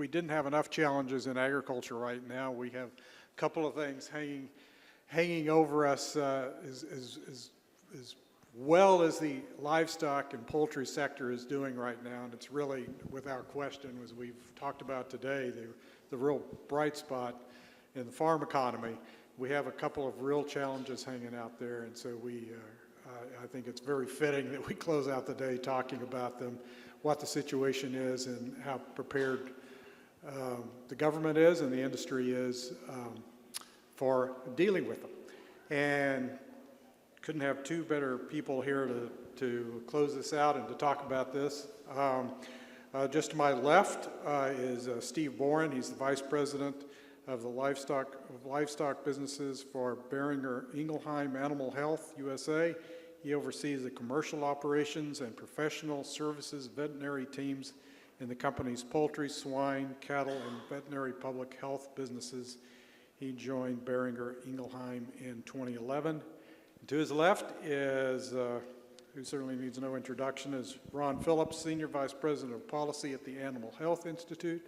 we didn't have enough challenges in agriculture right now, we have a couple of things hanging over us as well as the livestock and poultry sector is doing right now, and it's really, without question, as we've talked about today, the real bright spot in the farm economy. We have a couple of real challenges hanging out there, and so I think it's very fitting that we close out the day talking about them, what the situation is, and how prepared the government is and the industry is for dealing with them. And couldn't have two better people here to close this out and to talk about this. Just to my left is Steve Boren. He's the Vice President of the Livestock Businesses for Boehringer Ingelheim Animal Health USA. He oversees the commercial operations and professional services veterinary teams in the company's poultry, swine, cattle, and veterinary public health businesses. He joined Boehringer Ingelheim in 2011. To his left is, who certainly needs no introduction, is Ron Phillips, Senior Vice President of Policy at the Animal Health Institute.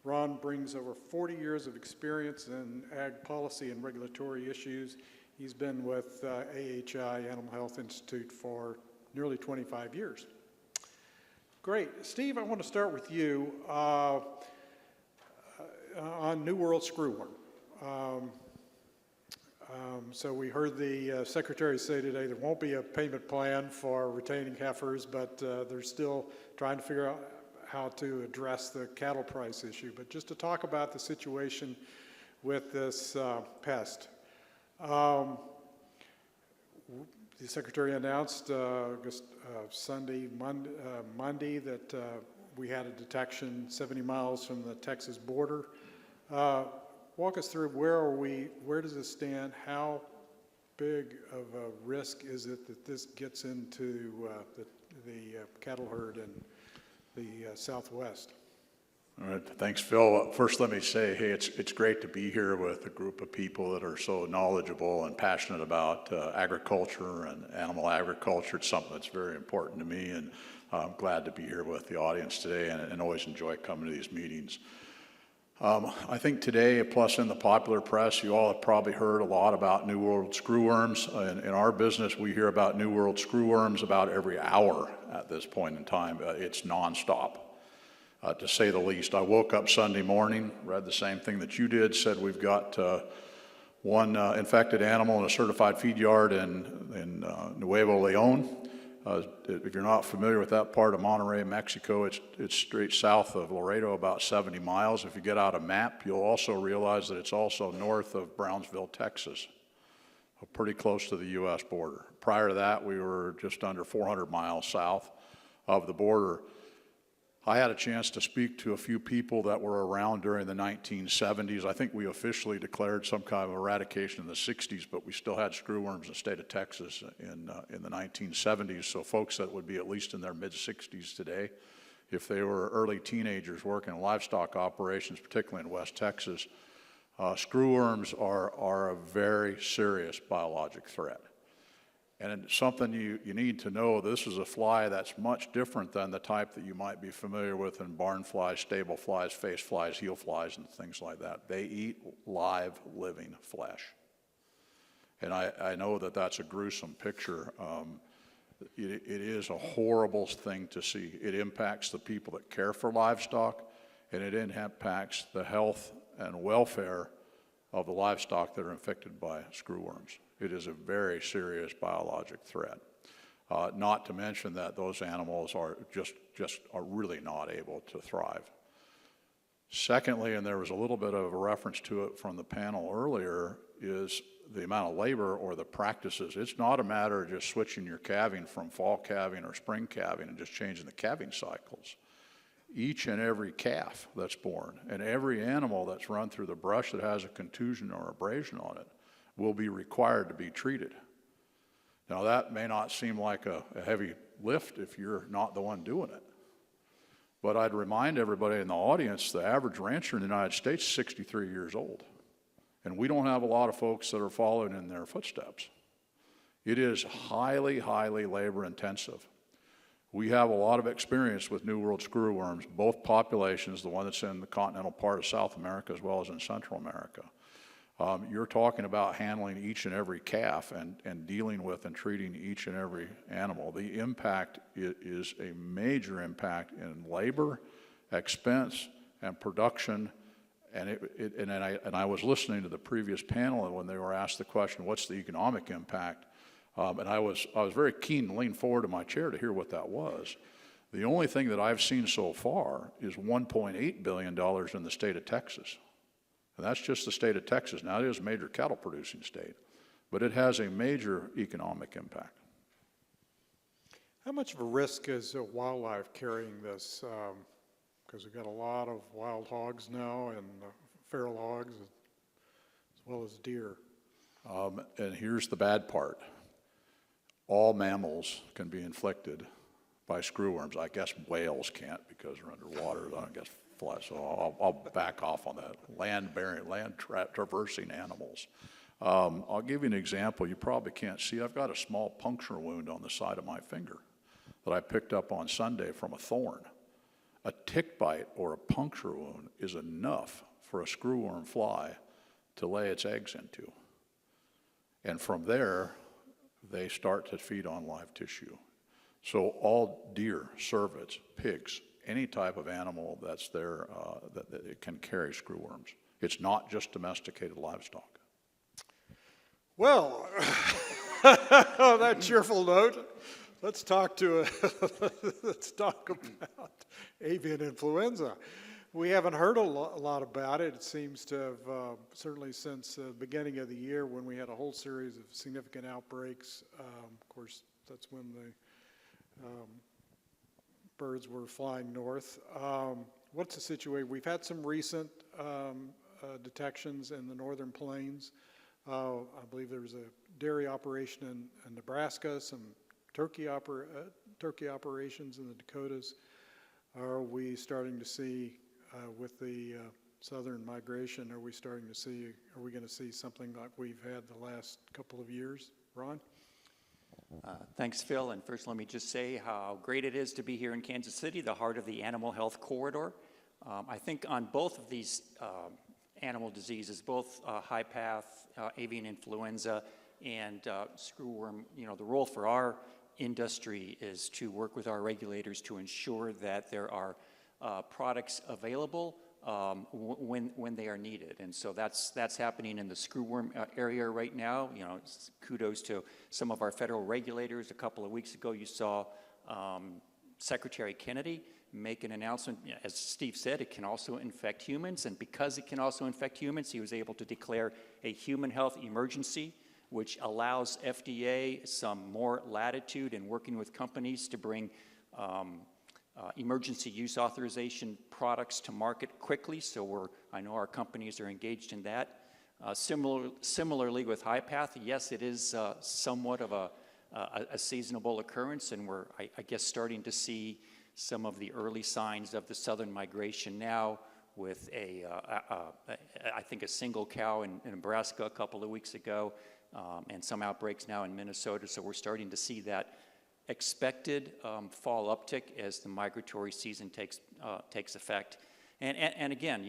Ron brings over 40 years of experience in ag policy and regulatory issues. He's been with AHI, Animal Health Institute, for nearly 25 years. Great. Steve, I want to start with you on New World Screwworm. So we heard the Secretary say today there won't be a payment plan for retaining heifers, but they're still trying to figure out how to address the cattle price issue. But just to talk about the situation with this pest. The Secretary announced Monday that we had a detection 70 miles from the Texas border. Walk us through where does this stand? How big of a risk is it that this gets into the cattle herd in the Southwest? All right, thanks, Phil. First, let me say, hey, it's great to be here with a group of people that are so knowledgeable and passionate about agriculture and animal agriculture. It's something that's very important to me, and I'm glad to be here with the audience today, and always enjoy coming to these meetings. I think today, plus in the popular press, you all have probably heard a lot about New World screwworms. In our business, we hear about New World screwworms about every hour at this point in time. It's nonstop, to say the least. I woke up Sunday morning, read the same thing that you did, said we've got one infected animal in a certified feed yard in Nuevo Leon. If you're not familiar with that part of Monterrey, Mexico, it's straight south of Laredo, about 70 miles. If you get out a map, you'll also realize that it's also north of Brownsville, Texas, pretty close to the U.S. border. Prior to that, we were just under 400 miles south of the border. I had a chance to speak to a few people that were around during the 1970s. I think we officially declared some kind of eradication in the 60s, but we still had screwworms in the state of Texas in the 1970s. So folks that would be at least in their mid-60s today, if they were early teenagers working in livestock operations, particularly in West Texas, screwworms are a very serious biologic threat. And it's something you need to know, this is a fly that's much different than the type that you might be familiar with in barn flies, stable flies, face flies, heel flies, and things like that. They eat live, living flesh. And I know that that's a gruesome picture. It is a horrible thing to see. It impacts the people that care for livestock, and it impacts the health and welfare of the livestock that are infected by screwworms. It is a very serious biologic threat. Not to mention that those animals are just are really not able to thrive. Secondly, and there was a little bit of a reference to it from the panel earlier, is the amount of labor or the practices. It's not a matter of just switching your calving from fall calving or spring calving and just changing the calving cycles. Each and every calf that's born and every animal that's run through the brush that has a contusion or abrasion on it will be required to be treated. Now that may not seem like a heavy lift if you're not the one doing it. But I'd remind everybody in the audience, the average rancher in the United States is 63 years old. And we don't have a lot of folks that are following in their footsteps. It is highly, highly labor intensive. We have a lot of experience with New World screwworms, both populations, the one that's in the continental part of South America as well as in Central America. You're talking about handling each and every calf and dealing with and treating each and every animal. The impact is a major impact in labor, expense, and production. And I was listening to the previous panel when they were asked the question, what's the economic impact? And I was very keen to lean forward in my chair to hear what that was. The only thing that I've seen so far is $1.8 billion in the state of Texas. And that's just the state of Texas. Now, it is a major cattle producing state, but it has a major economic impact. How much of a risk is wildlife carrying this? Because we've got a lot of wild hogs now and feral hogs as well as deer. And here's the bad part. All mammals can be inflicted by screwworms. I guess whales can't because they're underwater. I guess flies. So I'll back off on that. Land traversing animals. I'll give you an example. You probably can't see. I've got a small puncture wound on the side of my finger that I picked up on Sunday from a thorn. A tick bite or a puncture wound is enough for a screwworm fly to lay its eggs into. And from there, they start to feed on live tissue. So all deer, cervids, pigs, any type of animal that's there, that it can carry screwworms. It's not just domesticated livestock. Well, on that cheerful note, let's talk about avian influenza. We haven't heard a lot about it. It seems to have, certainly since the beginning of the year when we had a whole series of significant outbreaks. Of course, that's when the birds were flying north. What's the situation? We've had some recent detections in the northern plains. I believe there was a dairy operation in Nebraska, some turkey operations in the Dakotas. Are we starting to see, with the southern migration, are we going to see something like we've had the last couple of years? Ron? Thanks, Phil. And first, let me just say how great it is to be here in Kansas City, the heart of the animal health corridor. I think on both of these animal diseases, both high path, avian influenza, and screwworm, the role for our industry is to work with our regulators to ensure that there are products available when they are needed. And so that's happening in the screwworm area right now. Kudos to some of our federal regulators. A couple of weeks ago, you saw Secretary Kennedy make an announcement. As Steve said, it can also infect humans, and because it can also infect humans, he was able to declare a human health emergency, which allows FDA some more latitude in working with companies to bring emergency use authorization products to market quickly. So I know our companies are engaged in that. Similarly with high path, yes, it is somewhat of a seasonable occurrence, and we're, I guess, starting to see some of the early signs of the southern migration now with I think a single cow in Nebraska a couple of weeks ago, and some outbreaks now in Minnesota. So we're starting to see that expected fall uptick as the migratory season takes effect. And again,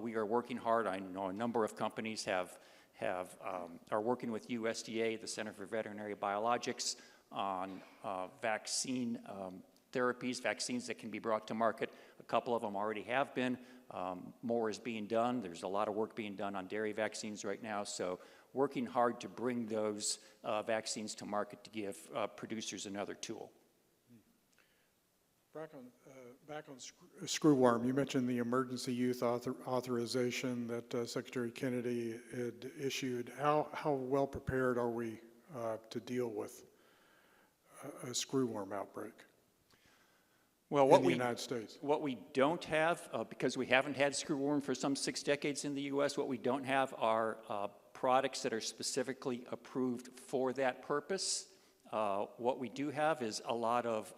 we are working hard. I know a number of companies are working with USDA, the Center for Veterinary Biologics, on vaccine therapies, vaccines that can be brought to market. A couple of them already have been. More is being done. There's a lot of work being done on dairy vaccines right now. So working hard to bring those vaccines to market to give producers another tool. Back on screwworm, you mentioned the emergency use authorization that Secretary Kennedy had issued. How well prepared are we to deal with a screwworm outbreak? Well, in the United States? What we don't have, because we haven't had screwworm for some 6 decades in the U.S., what we don't have are products that are specifically approved for that purpose. What we do have is a lot of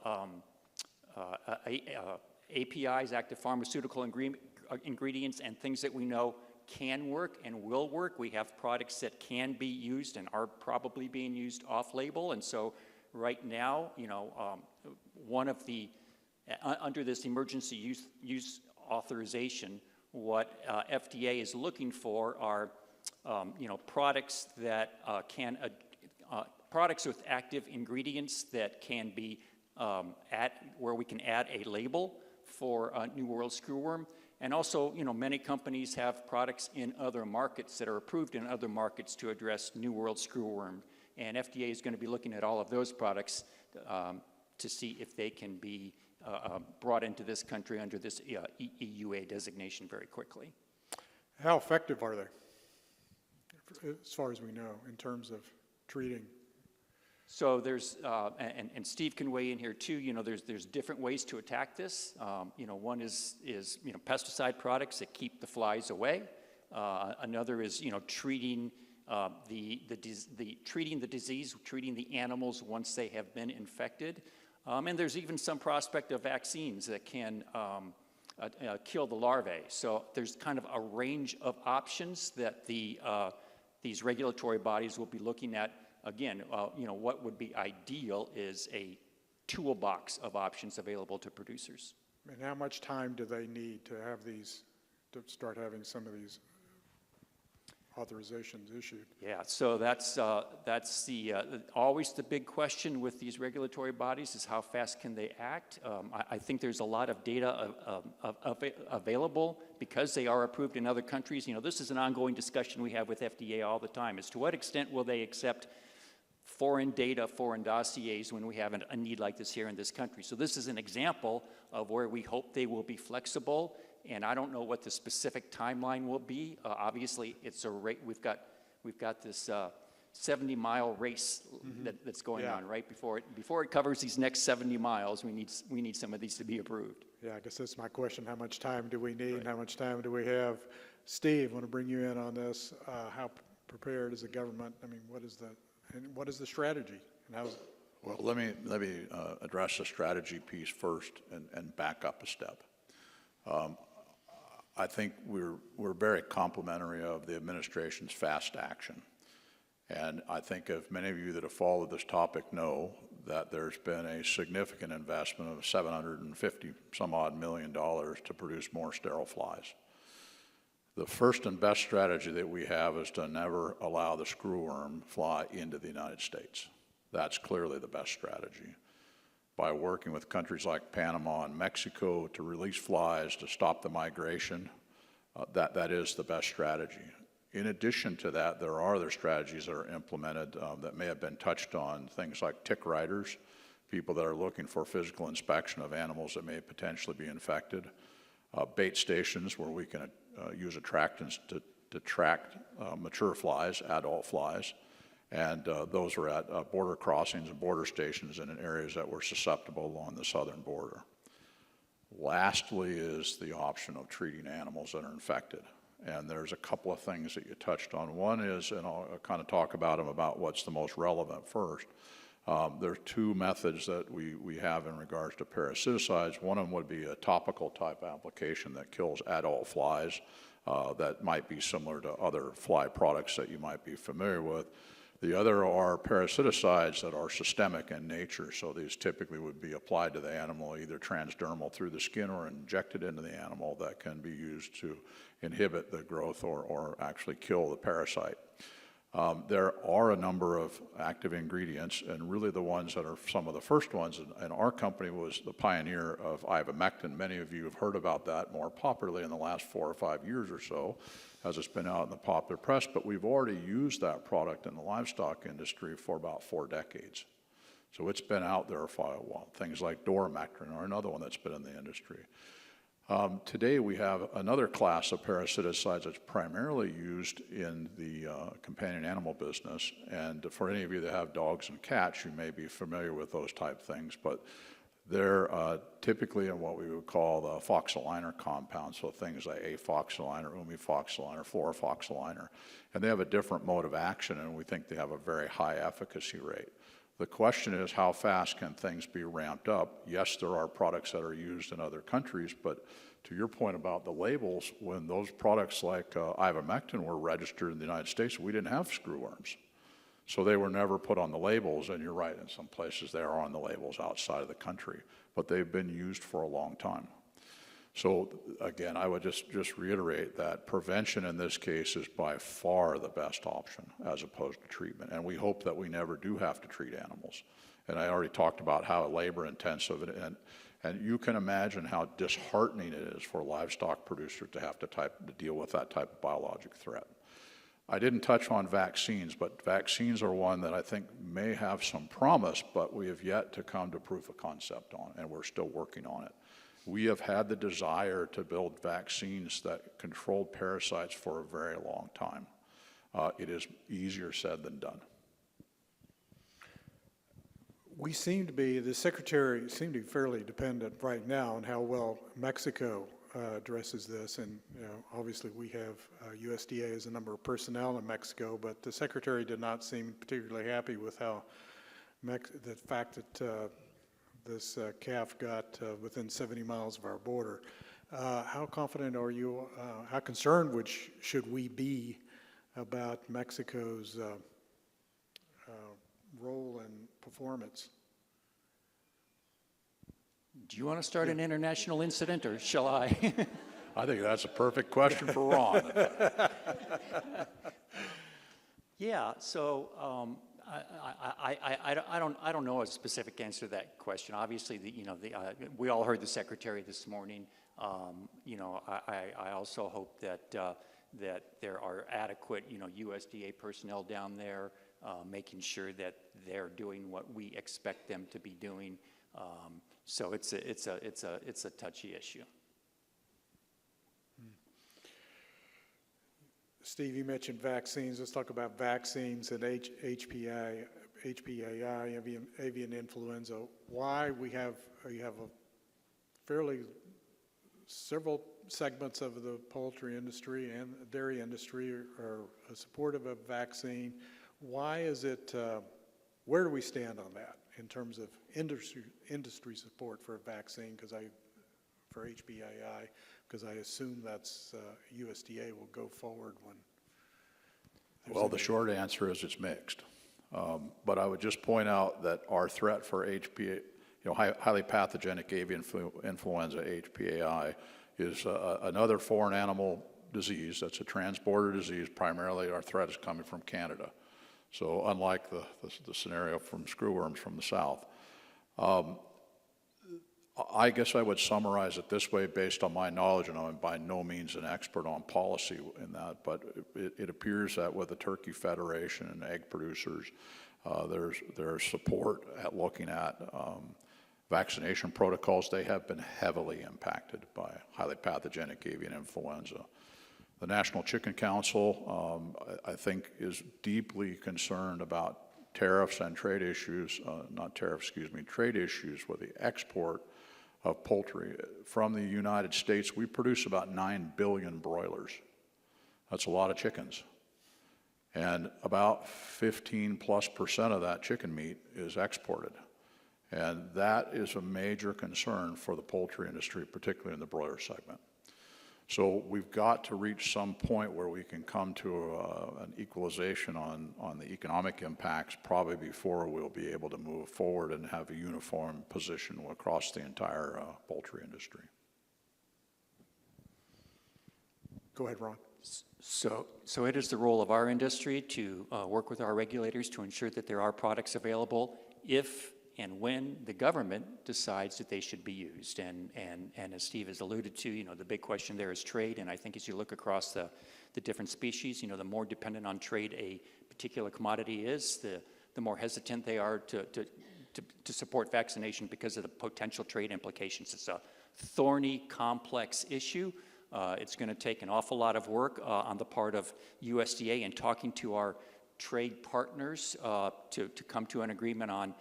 APIs, active pharmaceutical ingredients, and things that we know can work and will work. We have products that can be used and are probably being used off-label, and so right now, one of the, under this emergency use authorization, what FDA is looking for are, products that products with active ingredients that can be where we can add a label for New World Screwworm. And also, many companies have products in other markets that are approved in other markets to address New World Screwworm. And FDA is going to be looking at all of those products to see if they can be brought into this country under this EUA designation very quickly. How effective are they, as far as we know, in terms of treating? So there's, and Steve can weigh in here too, there's different ways to attack this. One is pesticide products that keep the flies away. Another is, treating treating the disease, treating the animals once they have been infected. And there's even some prospect of vaccines that can kill the larvae. So there's kind of a range of options that these regulatory bodies will be looking at. Again, what would be ideal is a toolbox of options available to producers. And how much time do they need to have these, to start having some of these authorizations issued? Yeah, so that's always the big question with these regulatory bodies is how fast can they act? I think there's a lot of data available because they are approved in other countries. This is an ongoing discussion we have with FDA all the time as to what extent will they accept foreign data, foreign dossiers when we have a need like this here in this country. So this is an example of where we hope they will be flexible, and I don't know what the specific timeline will be. Obviously, it's a rate. We've got this 70-mile race that's going on right before it covers these next 70 miles. We need some of these to be approved. Yeah, I guess that's my question. How much time do we need? Right. How much time do we have? Steve, I want to bring you in on this. How prepared is the government? I mean, what is the strategy? And how's it? Well, let me address the strategy piece first and back up a step. I think we're very complimentary of the administration's fast action. And I think if many of you that have followed this topic know that there's been a significant investment of $750 some odd million to produce more sterile flies. The first and best strategy that we have is to never allow the screwworm fly into the United States. That's clearly the best strategy. By working with countries like Panama and Mexico to release flies, to stop the migration, that is the best strategy. In addition to that, there are other strategies that are implemented that may have been touched on, things like tick riders, people that are looking for physical inspection of animals that may potentially be infected, bait stations where we can use attractants to track mature flies, adult flies, and those are at border crossings and border stations and in areas that were susceptible along the southern border. Lastly is the option of treating animals that are infected. And there's a couple of things that you touched on. One is, and I'll kind of talk about them about what's the most relevant first. There are two methods that we have in regards to parasiticides. One of them would be a topical type application that kills adult flies that might be similar to other fly products that you might be familiar with. The other are parasiticides that are systemic in nature, so these typically would be applied to the animal either transdermal through the skin or injected into the animal that can be used to inhibit the growth or actually kill the parasite. There are a number of active ingredients, and really the ones that are some of the first ones, and our company was the pioneer of ivermectin. Many of you have heard about that more popularly in the last 4 or 5 years or so, as it's been out in the popular press, but we've already used that product in the livestock industry for about 4 decades. So it's been out there for a while. Things like doramectin are another one that's been in the industry. Today we have another class of parasiticides that's primarily used in the companion animal business, and for any of you that have dogs and cats, you may be familiar with those type things, but they're typically in what we would call the foxoliner compounds, so things like afoxoliner, umifoxoliner, fluorofoxoliner, and they have a different mode of action, and we think they have a very high efficacy rate. The question is, how fast can things be ramped up? Yes, there are products that are used in other countries, but to your point about the labels, when those products like ivermectin were registered in the United States, we didn't have screwworms. So they were never put on the labels, and you're right, in some places they are on the labels outside of the country, but they've been used for a long time. So again, I would just reiterate that prevention in this case is by far the best option as opposed to treatment. And we hope that we never do have to treat animals. And I already talked about how labor intensive and you can imagine how disheartening it is for livestock producers to have to deal with that type of biologic threat. I didn't touch on vaccines, but vaccines are one that I think may have some promise, but we have yet to come to proof of concept on, and we're still working on it. We have had the desire to build vaccines that controlled parasites for a very long time. It is easier said than done. The Secretary seemed to be fairly dependent right now on how well Mexico addresses this. And obviously we have USDA as a number of personnel in Mexico, but the Secretary did not seem particularly happy with how the fact that this calf got within 70 miles of our border. How confident are you, how concerned should we be about Mexico's role and performance? Do you want to start an international incident, or shall I? I think that's a perfect question for Ron. Yeah, so I don't know a specific answer to that question. Obviously, we all heard the Secretary this morning. I also hope that there are adequate USDA personnel down there, making sure that they're doing what we expect them to be doing. So it's a touchy issue. Steve, you mentioned vaccines. Let's talk about vaccines and HPAI, avian influenza. Why you have several segments of the poultry industry and dairy industry are supportive of vaccine. Why is it? Where do we stand on that in terms of industry support for a vaccine? For HPAI, because I assume that's USDA will go forward when. Well, the short answer is it's mixed. But I would just point out that our threat for HPA, highly pathogenic avian influenza, HPAI, is another foreign animal disease. That's a transborder disease. Primarily, our threat is coming from Canada. So unlike the scenario from screwworms from the south. I guess I would summarize it this way based on my knowledge, and I'm by no means an expert on policy in that, but it appears that with the Turkey Federation and egg producers, there's support at looking at vaccination protocols. They have been heavily impacted by highly pathogenic avian influenza. The National Chicken Council, I think, is deeply concerned about tariffs and trade issues, trade issues with the export of poultry. From the United States, we produce about 9 billion broilers. That's a lot of chickens. And about 15+% of that chicken meat is exported. And that is a major concern for the poultry industry, particularly in the broiler segment. So we've got to reach some point where we can come to an equalization on the economic impacts, probably before we'll be able to move forward and have a uniform position across the entire poultry industry. Go ahead, Ron. So it is the role of our industry to work with our regulators to ensure that there are products available if and when the government decides that they should be used. And as Steve has alluded to, the big question there is trade. And I think as you look across the different species, the more dependent on trade a particular commodity is, the more hesitant they are to support vaccination because of the potential trade implications. It's a thorny, complex issue. It's going to take an awful lot of work on the part of USDA and talking to our trade partners to come to an agreement on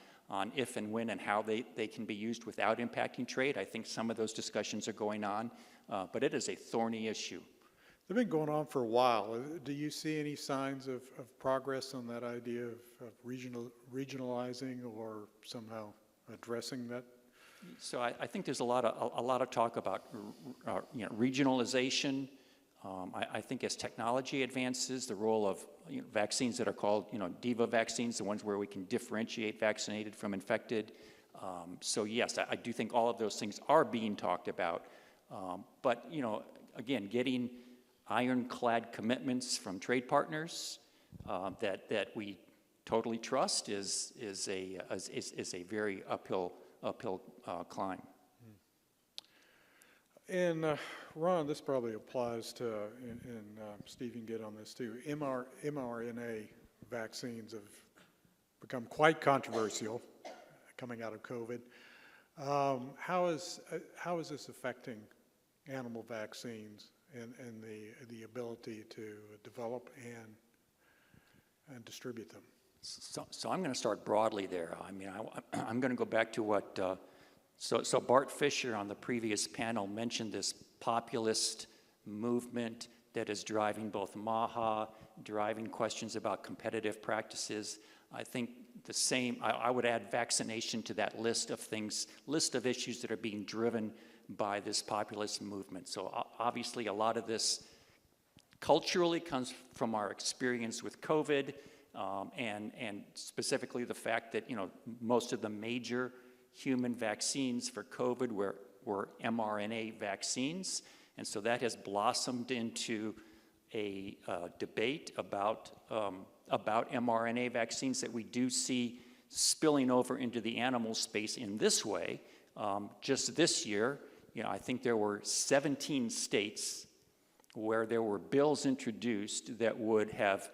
if and when and how they can be used without impacting trade. I think some of those discussions are going on, but it is a thorny issue. They've been going on for a while. Do you see any signs of progress on that idea of regionalizing or somehow addressing that? So I think there's a lot of talk about regionalization, I think as technology advances, the role of vaccines that are called DIVA vaccines, the ones where we can differentiate vaccinated from infected. So yes, I do think all of those things are being talked about. But again, getting ironclad commitments from trade partners that we totally trust is a very uphill climb. And Ron, this probably applies to, and Steve, you can get on this too. mRNA vaccines have become quite controversial coming out of COVID. How is this affecting animal vaccines and the ability to develop and distribute them? So I'm going to start broadly there. I mean, I'm going to go back to what, so Bart Fisher on the previous panel mentioned this populist movement that is driving both MAHA, driving questions about competitive practices. I think the same, I would add vaccination to that list of issues that are being driven by this populist movement. So obviously a lot of this culturally comes from our experience with COVID, and specifically the fact that most of the major human vaccines for COVID were mRNA vaccines, and so that has blossomed into a debate about mRNA vaccines that we do see spilling over into the animal space in this way. Just this year, I think there were 17 states where there were bills introduced that would have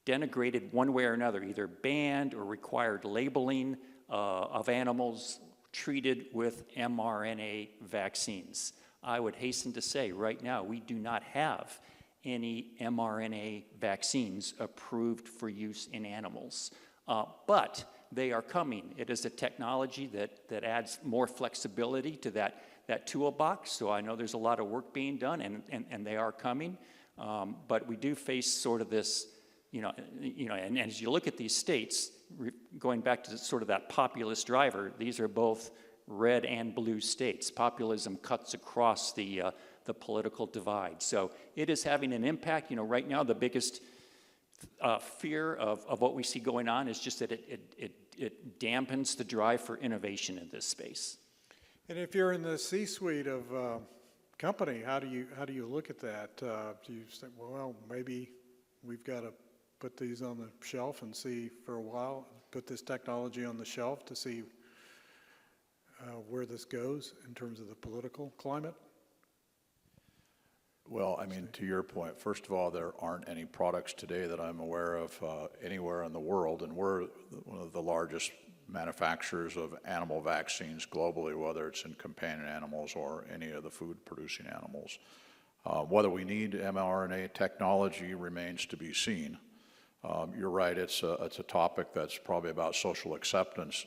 denigrated one way or another, either banned or required labeling of animals treated with mRNA vaccines. I would hasten to say right now we do not have any mRNA vaccines approved for use in animals, but they are coming. It is a technology that adds more flexibility to that toolbox, so I know there's a lot of work being done, and they are coming, but we do face sort of this, and as you look at these states, going back to sort of that populist driver, these are both red and blue states. Populism cuts across the political divide. So it is having an impact. Right now the biggest fear of what we see going on is just that it dampens the drive for innovation in this space. And if you're in the C-suite of a company, how do you look at that? Do you say, well, maybe we've got to put these on the shelf and see for a while, put this technology on the shelf to see where this goes in terms of the political climate? Well, I mean, to your point, first of all, there aren't any products today that I'm aware of anywhere in the world, and we're one of the largest manufacturers of animal vaccines globally, whether it's in companion animals or any of the food-producing animals. Whether we need mRNA technology remains to be seen. You're right, it's a topic that's probably about social acceptance.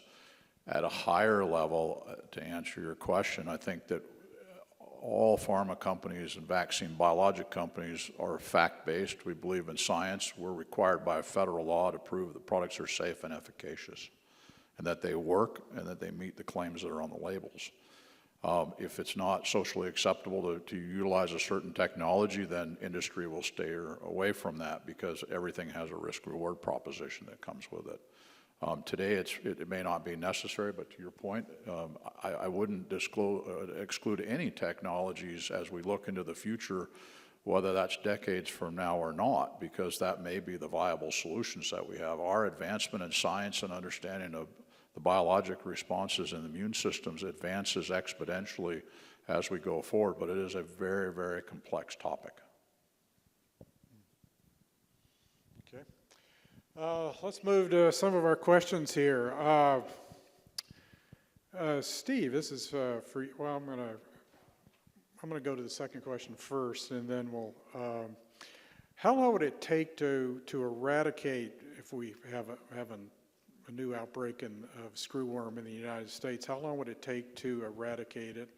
At a higher level, to answer your question, I think that all pharma companies and vaccine biologic companies are fact-based. We believe in science. We're required by federal law to prove that products are safe and efficacious, and that they work, and that they meet the claims that are on the labels. If it's not socially acceptable to utilize a certain technology, then industry will steer away from that because everything has a risk-reward proposition that comes with it. Today, it may not be necessary, but to your point, I wouldn't exclude any technologies as we look into the future, whether that's decades from now or not, because that may be the viable solutions that we have. Our advancement in science and understanding of the biologic responses in the immune systems advances exponentially as we go forward, but it is a very, very complex topic. Okay. Let's move to some of our questions here. Steve, this is for you. Well, I'm gonna go to the second question first, and then we'll. How long would it take to eradicate, if we have a new outbreak of screwworm in the United States? How long would it take to eradicate it,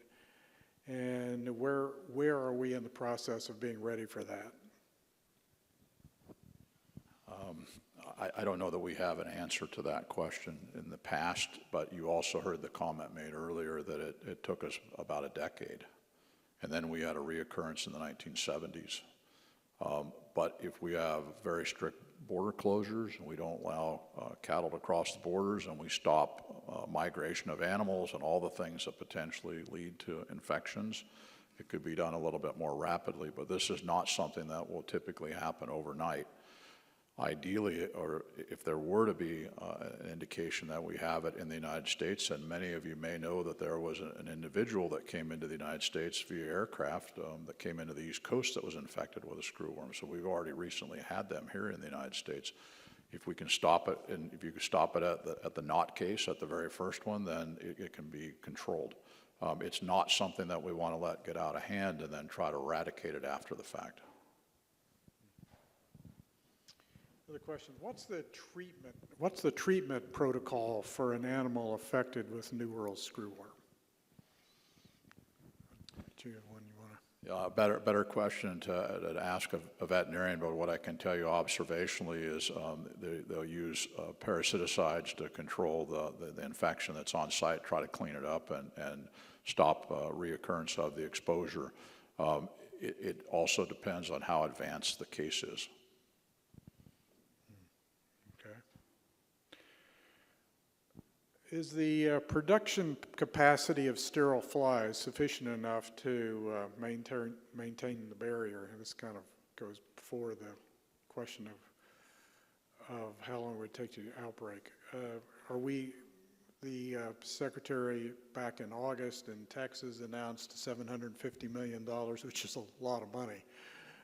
and where are we in the process of being ready for that? I don't know that we have an answer to that question in the past, but you also heard the comment made earlier that it took us about a decade. and then we had a reoccurrence in the 1970s. But if we have very strict border closures and we don't allow cattle to cross the borders and we stop migration of animals and all the things that potentially lead to infections, it could be done a little bit more rapidly, but this is not something that will typically happen overnight. Ideally, or if there were to be an indication that we have it in the United States, and many of you may know that there was an individual that came into the United States via aircraft that came into the East Coast that was infected with a screwworm. So we've already recently had them here in the United States. If we can stop it, and if you can stop it at the not case, at the very first one, then it can be controlled. It's not something that we want to let get out of hand and then try to eradicate it after the fact. Another question, what's the treatment protocol for an animal affected with New World screwworm? Do you have one you want to? Better question to ask a veterinarian, but what I can tell you observationally is they'll use parasiticides to control the infection that's on site, try to clean it up and stop reoccurrence of the exposure. It also depends on how advanced the case is. Is the production capacity of sterile flies sufficient enough to maintain the barrier? And this kind of goes before the question of how long it would take to outbreak. The Secretary back in August in Texas announced $750 million, which is a lot of money,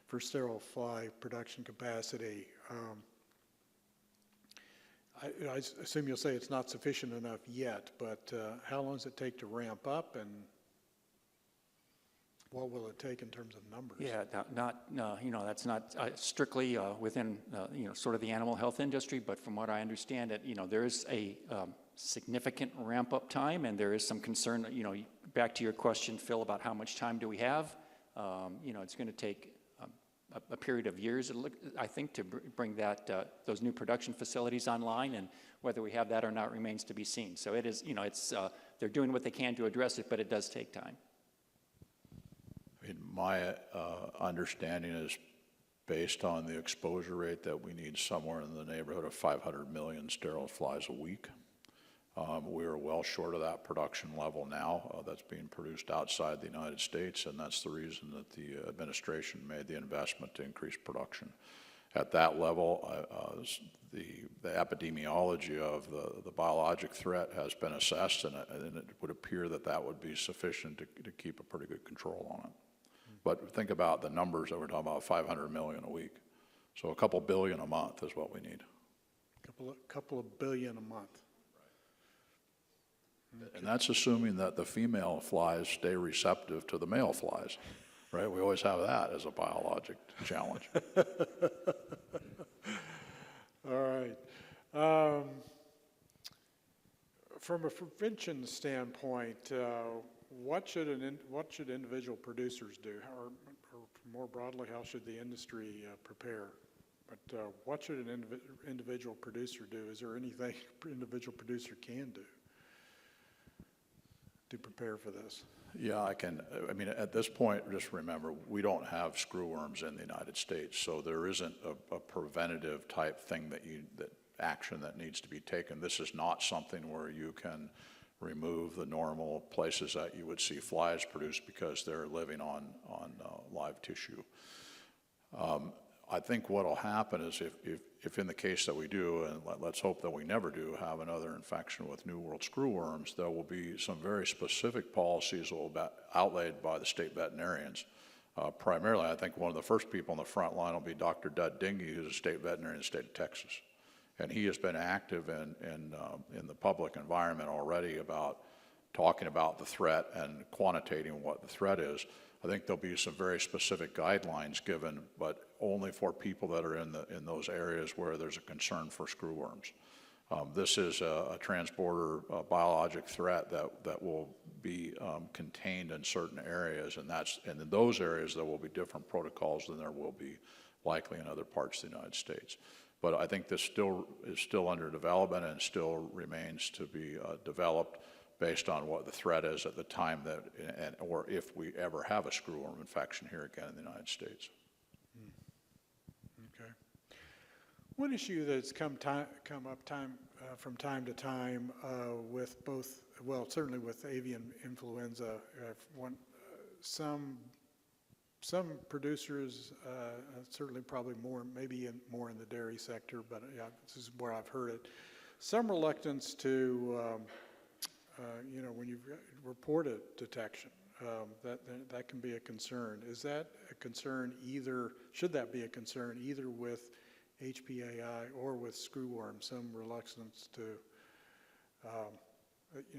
for sterile fly production capacity. I assume you'll say it's not sufficient enough yet, but how long does it take to ramp up, and what will it take in terms of numbers? Yeah, that's not strictly within, sort of the animal health industry, but from what I understand it, there is a significant ramp-up time, and there is some concern, back to your question, Phil, about how much time do we have. It's going to take a period of years, I think, to bring those new production facilities online, and whether we have that or not remains to be seen. So it is, they're doing what they can to address it, but it does take time. My understanding is based on the exposure rate that we need somewhere in the neighborhood of 500 million sterile flies a week. We are well short of that production level now. That's being produced outside the United States, and that's the reason that the administration made the investment to increase production. At that level, the epidemiology of the biologic threat has been assessed, and it would appear that that would be sufficient to keep a pretty good control on it. But think about the numbers that we're talking about, 500 million a week. So a couple billion a month is what we need. Couple of billion a month. And that's assuming that the female flies stay receptive to the male flies, right? We always have that as a biologic challenge. All right. From a prevention standpoint, what should individual producers do, or more broadly, how should the industry prepare? But what should an individual producer do? Is there anything an individual producer can do to prepare for this? Yeah, I mean, at this point, just remember, we don't have screwworms in the United States, so there isn't a preventative type thing action that needs to be taken. This is not something where you can remove the normal places that you would see flies produced because they're living on live tissue. I think what will happen is if in the case that we do, and let's hope that we never do, have another infection with New World screwworms, there will be some very specific policies that will be outlaid by the state veterinarians. Primarily, I think one of the first people on the front line will be Dr. Dud Dingy, who's a state veterinarian in the state of Texas. And he has been active in the public environment already about talking about the threat and quantitating what the threat is. I think there'll be some very specific guidelines given, but only for people that are in those areas where there's a concern for screwworms. This is a transborder biologic threat that will be contained in certain areas, and in those areas there will be different protocols than there will be likely in other parts of the United States. But I think this is still under development and still remains to be developed. based on what the threat is at the time that, or if we ever have a screwworm infection here again in the United States. Okay. One issue that's come up from time to time with both, well, certainly with avian influenza, some producers, certainly probably more, maybe more in the dairy sector, but yeah, this is where I've heard it. Some reluctance to, when you report a detection, that can be a concern. Is that a concern either, should that be a concern either with HPAI or with screwworm, some reluctance to,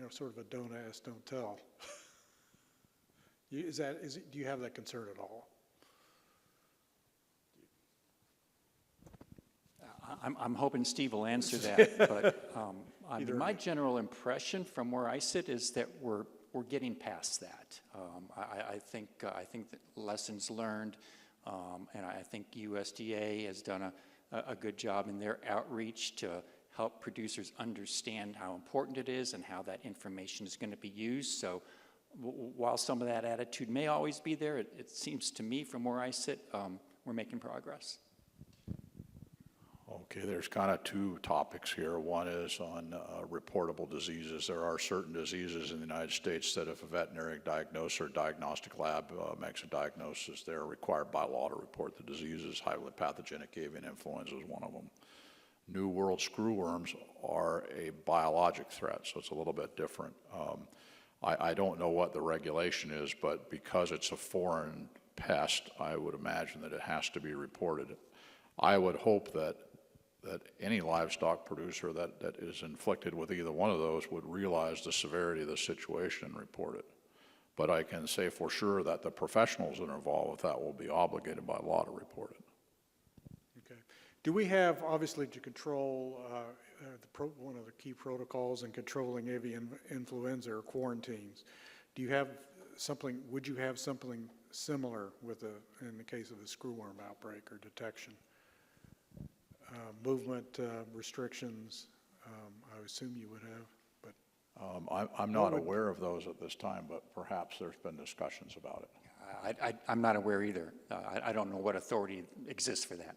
sort of a don't ask, don't tell? Do you have that concern at all? I'm hoping Steve will answer that, but my general impression from where I sit is that we're getting past that. I think that lessons learned, and I think USDA has done a good job in their outreach to help producers understand how important it is and how that information is going to be used. So while some of that attitude may always be there, it seems to me from where I sit, we're making progress. Okay, there's kind of two topics here. One is on reportable diseases. There are certain diseases in the United States that if a veterinary diagnosis or diagnostic lab makes a diagnosis, they're required by law to report the diseases. Highly pathogenic avian influenza is one of them. New World screwworms are a biologic threat, so it's a little bit different. I don't know what the regulation is, but because it's a foreign pest, I would imagine that it has to be reported. I would hope that any livestock producer that is inflicted with either one of those would realize the severity of the situation and report it. But I can say for sure that the professionals that are involved with that will be obligated by law to report it. Okay. Do we have, obviously, to control one of the key protocols in controlling avian influenza or quarantines? Do you have something? Would you have something similar in the case of a screwworm outbreak or detection? Movement restrictions, I assume you would have, but I'm not aware of those at this time, but perhaps there's been discussions about it. I'm not aware either. I don't know what authority exists for that.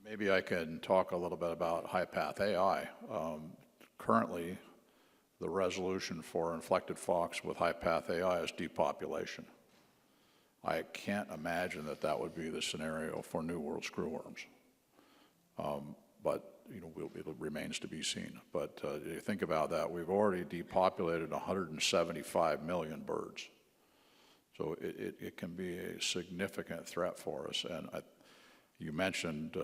Maybe I can talk a little bit about high-path AI. Currently, the resolution for inflected fox with high-path AI is depopulation. I can't imagine that would be the scenario for New World screwworms. But it remains to be seen. But you think about that, we've already depopulated 175 million birds. So it can be a significant threat for us. And you mentioned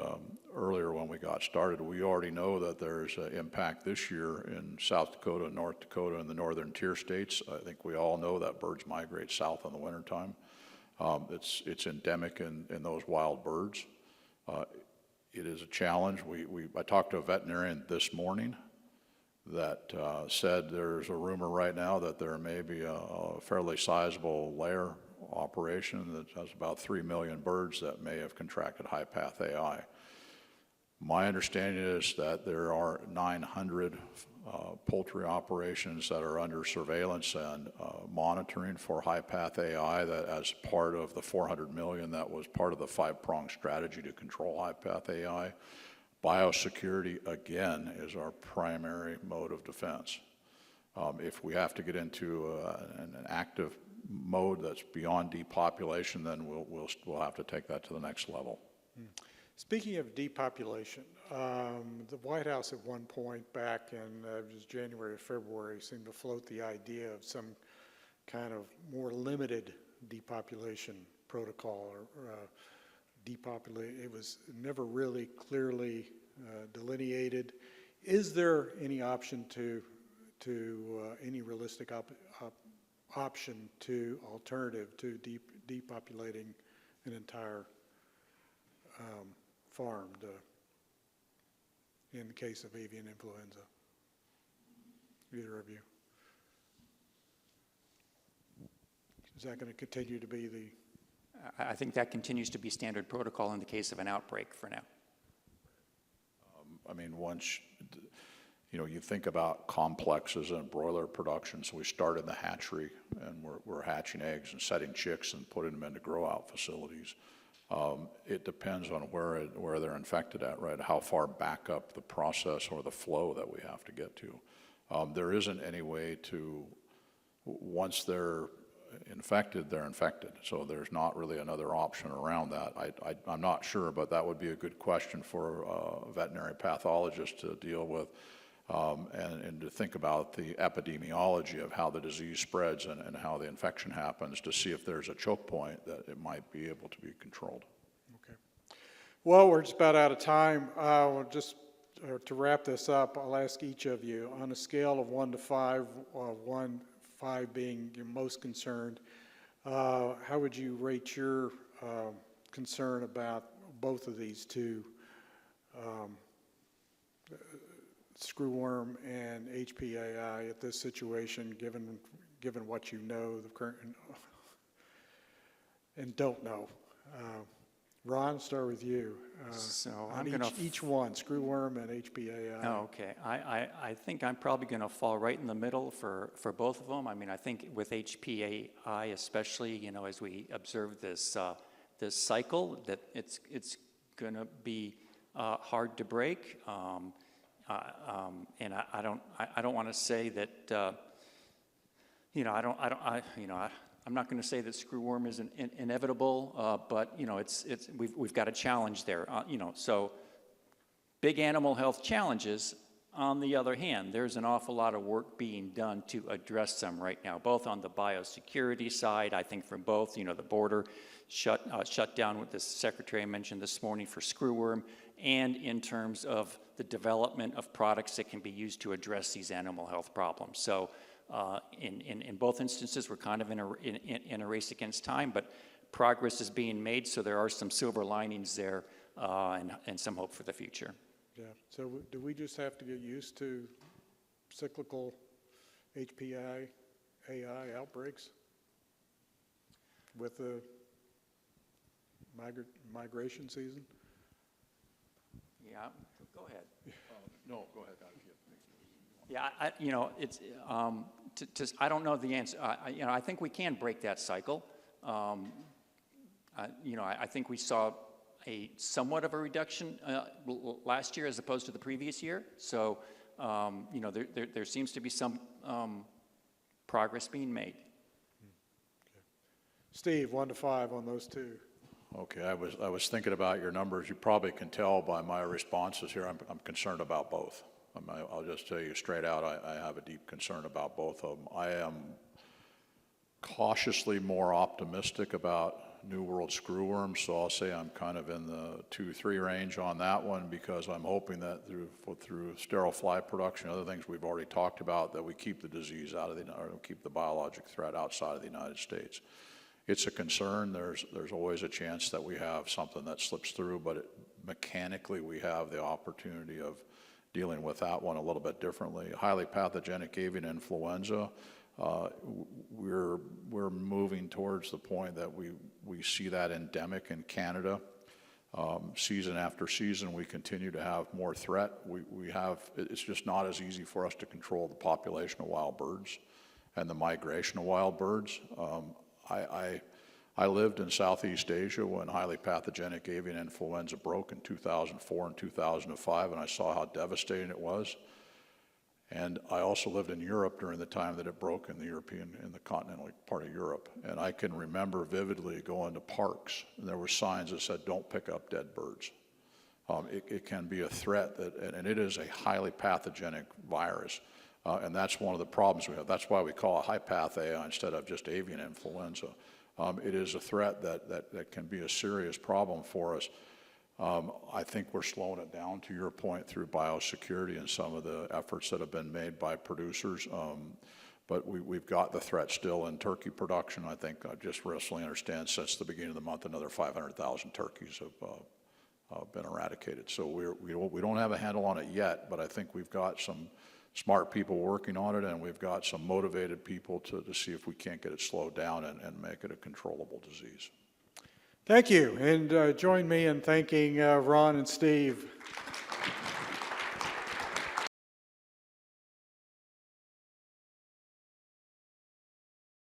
earlier when we got started, we already know that there's an impact this year in South Dakota, North Dakota, and the northern tier states. I think we all know that birds migrate south in the wintertime. It's endemic in those wild birds. It is a challenge. I talked to a veterinarian this morning that said there's a rumor right now that there may be a fairly sizable layer operation that has about 3 million birds that may have contracted high-path AI. My understanding is that there are 900 poultry operations that are under surveillance and monitoring for high-path AI, that as part of the 400 million that was part of the 5-pronged strategy to control high-path AI. Biosecurity, again, is our primary mode of defense. If we have to get into an active mode that's beyond depopulation, then we'll have to take that to the next level. Speaking of depopulation, the White House at one point back in it was January or February seemed to float the idea of some kind of more limited depopulation protocol or depopulate. It was never really clearly delineated. Is there any option to any realistic option to alternative to depopulating an entire farm in the case of avian influenza? Either of you? Is that going to continue to be the... I think that continues to be standard protocol in the case of an outbreak for now. I mean, you know, you think about complexes and broiler production. So we start in the hatchery, and we're hatching eggs and setting chicks and putting them into grow-out facilities. It depends on where they're infected at, right? How far back up the process or the flow that we have to get to. There isn't any way to, once they're infected, they're infected. So there's not really another option around that. I'm not sure, but that would be a good question for a veterinary pathologist to deal with, and to think about the epidemiology of how the disease spreads and how the infection happens to see if there's a choke point that it might be able to be controlled. Okay. Well, we're just about out of time. To wrap this up, I'll ask each of you, on a scale of 1 to 5, 5 being your most concerned, how would you rate your concern about both of these two, Screwworm and HPAI, at this situation, given what you know, the current and don't know? Ron, start with you. So on I'm going to each one, Screwworm and HPAI. Oh, okay. I think I'm probably going to fall right in the middle for both of them. I mean, I think with HPAI especially, you know, as we observe this this cycle, that it's going to be hard to break. And I don't want to say that you know, I'm not going to say that screwworm is inevitable, but you know, we've got a challenge there. You know, so big animal health challenges. On the other hand, there's an awful lot of work being done to address them right now, both on the biosecurity side. I think for both, you know, the border shut down, what the secretary mentioned this morning for screwworm, and in terms of the development of products that can be used to address these animal health problems. So. In both instances, we're kind of in a race against time, but progress is being made, so there are some silver linings there and some hope for the future. Yeah, so do we just have to get used to cyclical HPAI outbreaks with the migration season? Yeah, go ahead. No, go ahead. Yeah, you know, it's I don't know the answer. You know, I think we can break that cycle. You know, I think we saw a somewhat of a reduction last year as opposed to the previous year. So, you know, there seems to be some progress being made. Okay. Steve, 1 to 5 on those two. Okay, I was thinking about your numbers. You probably can tell by my responses here. I'm concerned about both. I'll just tell you straight out, I have a deep concern about both of them. I am cautiously more optimistic about New World screwworm, so I'll say I'm kind of in the 2-3 range on that one, because I'm hoping that through sterile fly production, other things we've already talked about, that we keep the disease out of or keep the biologic threat outside of the United States. It's a concern. There's always a chance that we have something that slips through, but mechanically we have the opportunity of dealing with that one a little bit differently. Highly pathogenic avian influenza, we're moving towards the point that we see that endemic in Canada. Season after season, we continue to have more threat. It's just not as easy for us to control the population of wild birds and the migration of wild birds. I lived in Southeast Asia when highly pathogenic avian influenza broke in 2004 and 2005, and I saw how devastating it was. And I also lived in Europe during the time that it broke in the continental part of Europe. And I can remember vividly going to parks, and there were signs that said, "Don't pick up dead birds." It can be a threat, and it is a highly pathogenic virus. And that's one of the problems we have. That's why we call it high path AI instead of just avian influenza. It is a threat that can be a serious problem for us. I think we're slowing it down, to your point, through biosecurity and some of the efforts that have been made by producers. But we've got the threat still in turkey production. I think I just recently understand since the beginning of the month, another 500,000 turkeys have been eradicated. So we don't have a handle on it yet, but I think we've got some smart people working on it, and we've got some motivated people to see if we can't get it slowed down and make it a controllable disease. Thank you, and join me in thanking Ron and Steve.